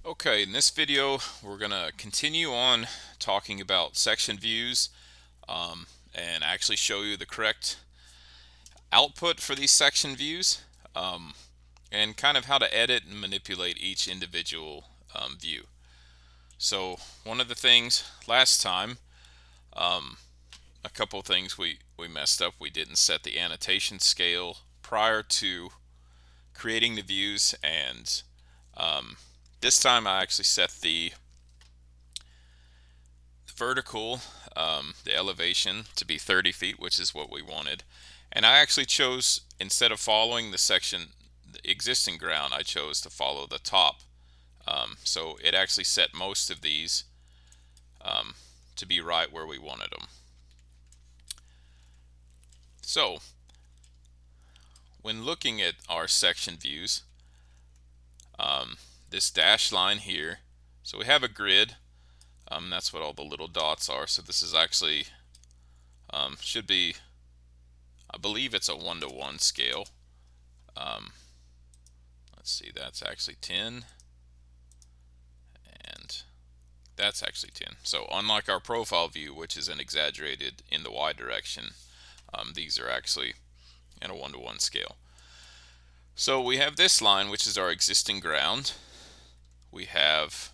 Okay, in this video we're going to continue on talking about section views and actually show you the correct output for these section views and kind of how to edit and manipulate each individual view. So one of the things last time, a couple of things we messed up. We didn't set the annotation scale prior to creating the views, and this time I actually set the vertical, the elevation, to be 30 feet, which is what we wanted. And I actually chose, instead of following the existing ground, I chose to follow the top. So it actually set most of these to be right where we wanted them. So when looking at our section views, this dashed line here, so we have a grid. That's what all the little dots are. So this is actually should be, I believe it's a 1-to-1 scale. Let's see, that's actually 10, and that's actually 10. So unlike our profile view, which is an exaggerated in the Y direction, these are actually in a 1-to-1 scale. So we have this line, which is our existing ground. We have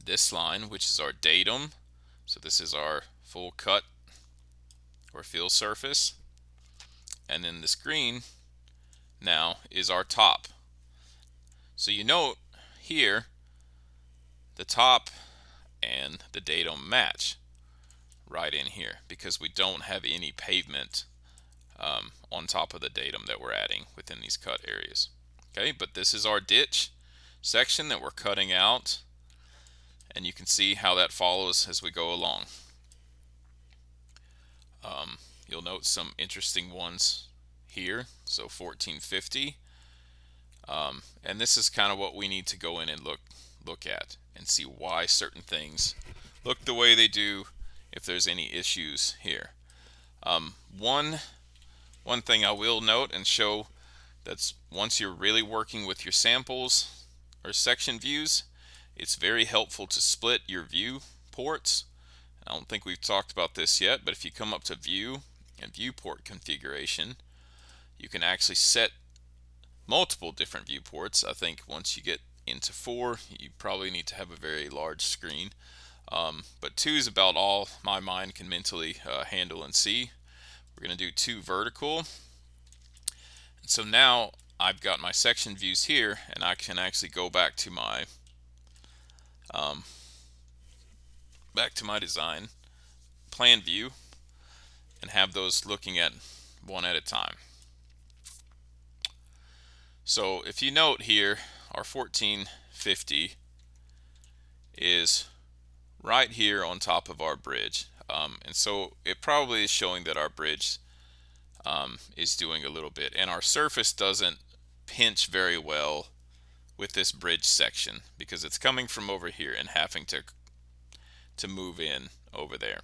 this line, which is our datum. So this is our full cut or fill surface. And then this green now is our top. So you note here the top and the datum match right in here because we don't have any pavement on top of the datum that we're adding within these cut areas. Okay, but this is our ditch section that we're cutting out, and you can see how that follows as we go along. You'll note some interesting ones here. So 1450, and this is kind of what we need to go in and look at and see why certain things look the way they do, if there's any issues here. One thing I will note and show, that's once you're really working with your samples or section views, it's very helpful to split your view ports. I don't think we've talked about this yet, but if you come up to view and viewport configuration, you can actually set multiple different viewports. I think once you get into 4, you probably need to have a very large screen. But 2 is about all my mind can mentally handle and see. We're going to do 2 vertical. And so now I've got my section views here, and I can actually go back to my design plan view and have those looking at one at a time. So if you note here, our 1450 is right here on top of our bridge, and so it probably is showing that our bridge is doing a little bit, and our surface doesn't pinch very well with this bridge section because it's coming from over here and having to move in over there.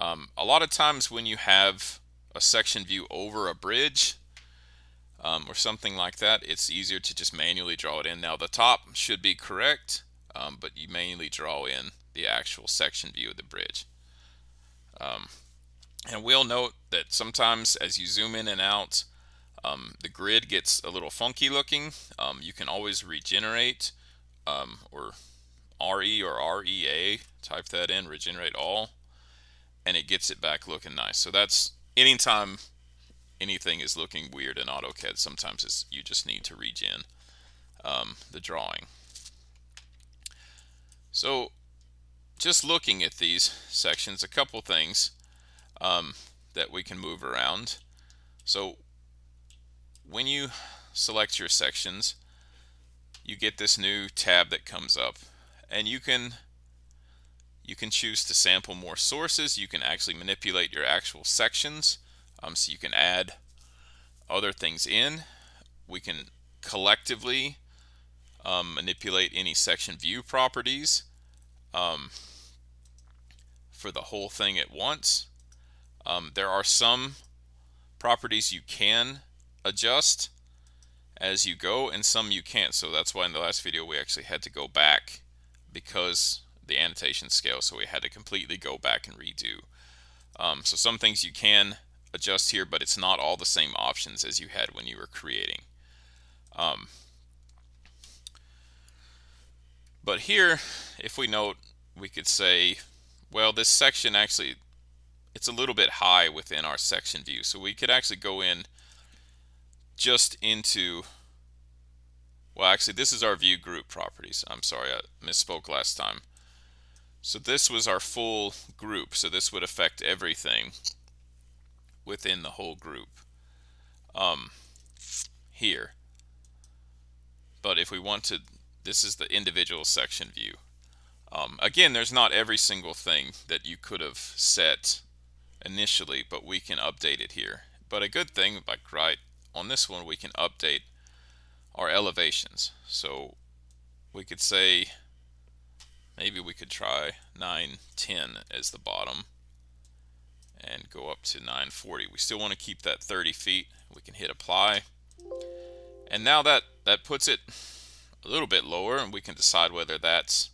A lot of times when you have a section view over a bridge or something like that, it's easier to just manually draw it in. Now the top should be correct, but you manually draw in the actual section view of the bridge. And we'll note that sometimes as you zoom in and out, the grid gets a little funky looking. You can always regenerate, or RE or REA, type that in, regenerate all, and it gets it back looking nice. So that's anytime anything is looking weird in AutoCAD, sometimes you just need to regen the drawing. So just looking at these sections, a couple things that we can move around. So when you select your sections, you get this new tab that comes up, and you can choose to sample more sources. You can actually manipulate your actual sections, so you can add other things in. We can collectively manipulate any section view properties for the whole thing at once. There are some properties you can adjust as you go, and some you can't. So that's why in the last video we actually had to go back because the annotation scale, so we had to completely go back and redo. So some things you can adjust here, but it's not all the same options as you had when you were creating. But here, if we note, we could say, well, this section actually, it's a little bit high within our section view. So we could actually go in just into, well, actually, this is our view group properties. I'm sorry, I misspoke last time. So this was our full group. So this would affect everything within the whole group here. But if we want to, this is the individual section view. Again, there's not every single thing that you could have set initially, but we can update it here. But a good thing, like right on this one, we can update our elevations. So we could say, maybe we could try 910 as the bottom and go up to 940. We still want to keep that 30 feet. We can hit apply. And now that puts it a little bit lower, and we can decide whether that's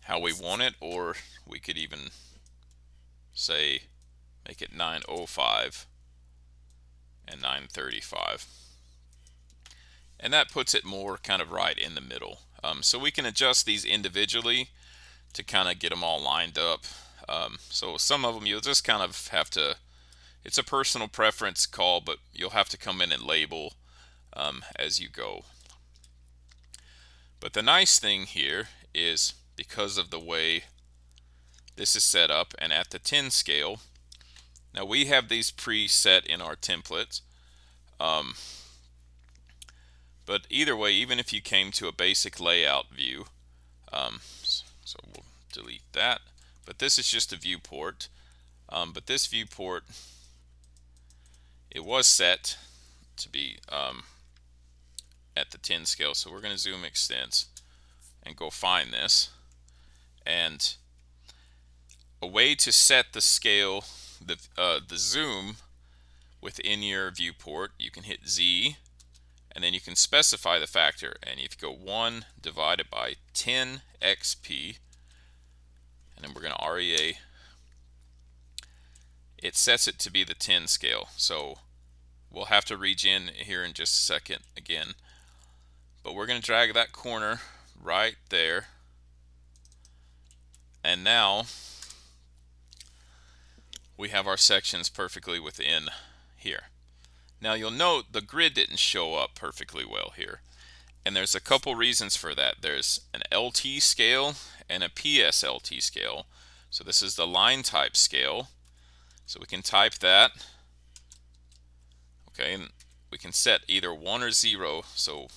how we want it, or we could even say make it 905 and 935. And that puts it more kind of right in the middle. So we can adjust these individually to kind of get them all lined up. So some of them you'll just kind of have to, it's a personal preference call, but you'll have to come in and label as you go. But the nice thing here is, because of the way this is set up and at the 10 scale, now we have these preset in our template. But either way, even if you came to a basic layout view, so we'll delete that. But this is just a viewport. But this viewport, it was set to be at the 10 scale. So we're going to zoom extents and go find this. And a way to set the scale, the zoom within your viewport, you can hit Z, and then you can specify the factor. And if you go 1 divided by 10 XP, and then we're going to REA, it sets it to be the 10 scale. So we'll have to regen here in just a second again. But we're going to drag that corner right there. And now we have our sections perfectly within here. Now you'll note the grid didn't show up perfectly well here. And there's a couple reasons for that. There's an LT scale and a PSLT scale. So this is the line type scale. So we can type that. Okay, and we can set either 1 or 0. So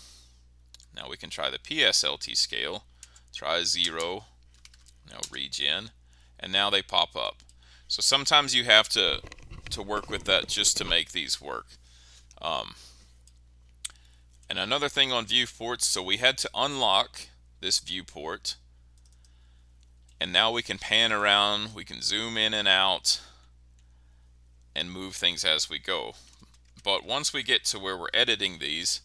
now we can try the PSLT scale. Try 0. Now regen. And now they pop up. So sometimes you have to work with that just to make these work. And another thing on viewports, so we had to unlock this viewport, and now we can pan around, we can zoom in and out and move things as we go. But once we get to where we're editing these,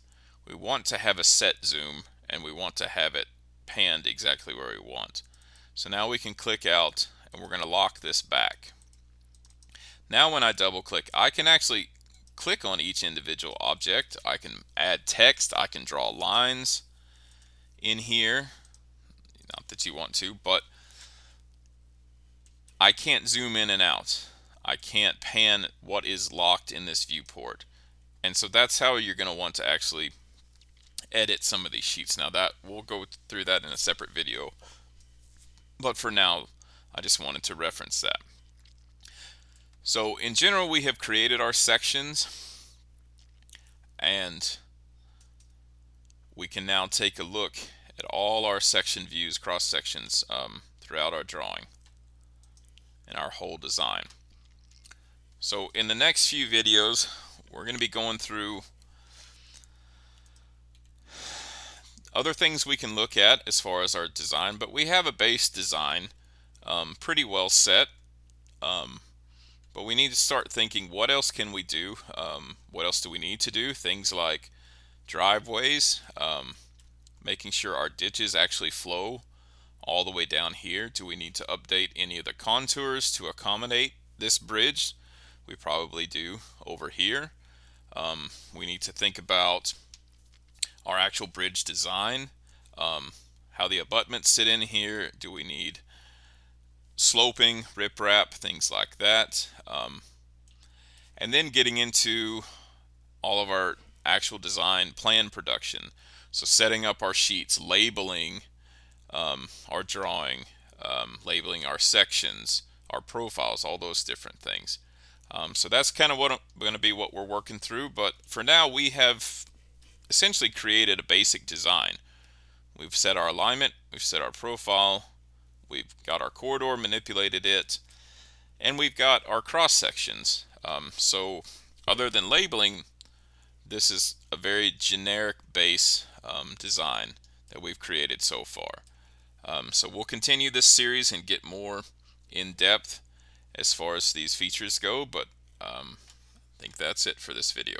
we want to have a set zoom, and we want to have it panned exactly where we want. So now we can click out, and we're going to lock this back. Now when I double click, I can actually click on each individual object. I can add text, I can draw lines in here, not that you want to, but I can't zoom in and out. I can't pan what is locked in this viewport. And so that's how you're going to want to actually edit some of these sheets. Now that we'll go through that in a separate video, but for now I just wanted to reference that. So in general, we have created our sections, and we can now take a look at all our section views, cross sections throughout our drawing and our whole design. So in the next few videos, we're going to be going through other things we can look at as far as our design, but we have a base design pretty well set. But we need to start thinking, what else can we do? What else do we need to do? Things like driveways, making sure our ditches actually flow all the way down here. Do we need to update any of the contours to accommodate this bridge? We probably do over here. We need to think about our actual bridge design, how the abutments sit in here. Do we need sloping, riprap, things like that? And then getting into all of our actual design plan production. So setting up our sheets, labeling our drawing, labeling our sections, our profiles, all those different things. So that's kind of what going to be what we're working through. But for now, we have essentially created a basic design. We've set our alignment, we've set our profile, we've got our corridor, manipulated it, and we've got our cross sections. So other than labeling, this is a very generic base design that we've created so far. So we'll continue this series and get more in depth as far as these features go, but I think that's it for this video.